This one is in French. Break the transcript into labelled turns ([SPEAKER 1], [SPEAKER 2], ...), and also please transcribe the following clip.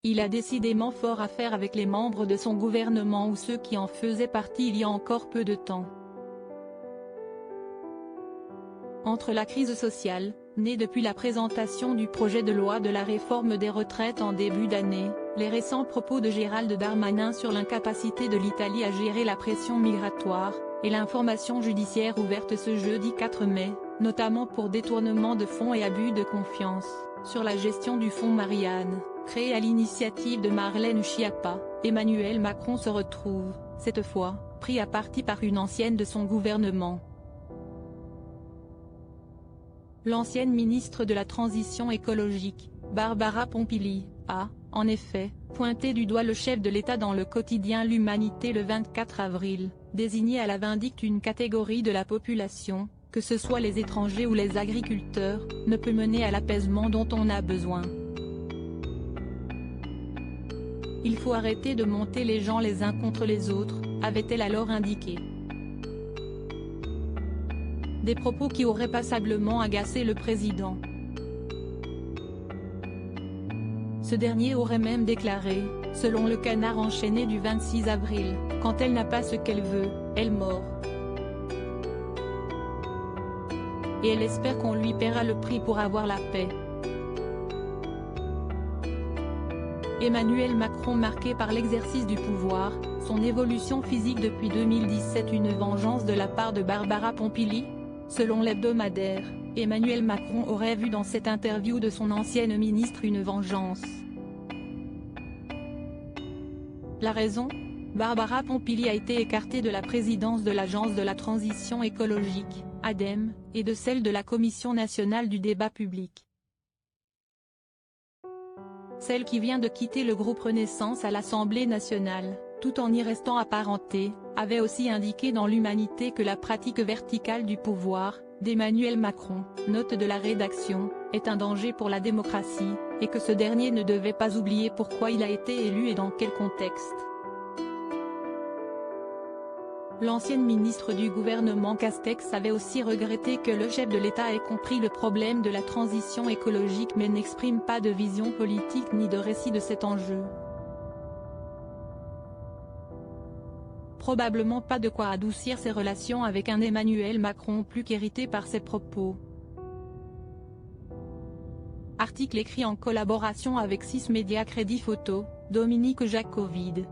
[SPEAKER 1] Il a décidément fort à faire avec les membres de son gouvernement ou ceux qui en faisaient partie il y a encore peu de temps. Entre la crise sociale, née depuis la présentation du projet de loi de la réforme des retraites en début d'année, les récents propos de Gérald Darmanin sur l'incapacité de l'Italie à gérer la pression migratoire, et l'information judiciaire ouverte ce jeudi 4 mai, notamment pour détournement de fonds et abus de confiance, sur la gestion du fonds Marianne, créé à l'initiative de Marlène Schiappa, Emmanuel Macron se retrouve, cette fois, pris à partie par une ancienne de son gouvernement. L'ancienne ministre de la Transition écologique, Barbara Pompili, a, en effet, pointé du doigt le chef de l'État dans le quotidien L'Humanité le 24 avril, désigné à la vindicte une catégorie de la population, que ce soit les étrangers ou les agriculteurs, ne peut mener à l'apaisement dont on a besoin. Il faut arrêter de monter les gens les uns contre les autres, avait-elle alors indiqué. Des propos qui auraient passablement agacé le président. Ce dernier aurait même déclaré, selon le Canard enchaîné du 26 avril, « Quand elle n'a pas ce qu'elle veut, elle mord. Et elle espère qu'on lui paiera le prix pour avoir la paix. » Emmanuel Macron marqué par l'exercice du pouvoir, son évolution physique depuis 2017 une vengeance de la part de Barbara Pompili? Selon l'hebdomadaire, Emmanuel Macron aurait vu dans cette interview de son ancienne ministre une vengeance. La raison? Barbara Pompili a été écartée de la présidence de l'Agence de la transition écologique, ADEME, et de celle de la Commission nationale du débat public. Celle qui vient de quitter le groupe Renaissance à l'Assemblée nationale, tout en y restant apparentée, avait aussi indiqué dans l'Humanité que la pratique verticale du pouvoir, d'Emmanuel Macron, note de la rédaction, est un danger pour la démocratie, et que ce dernier ne devait pas oublier pourquoi il a été élu et dans quel contexte. L'ancienne ministre du gouvernement Castex avait aussi regretté que le chef de l'État ait compris le problème de la transition écologique mais n'exprime pas de vision politique ni de récit de cet enjeu. Probablement pas de quoi adoucir ses relations avec un Emmanuel Macron plus qu'irrité par ses propos. Article écrit en collaboration avec 6 médias Crédit Photo, Dominique Jacovide.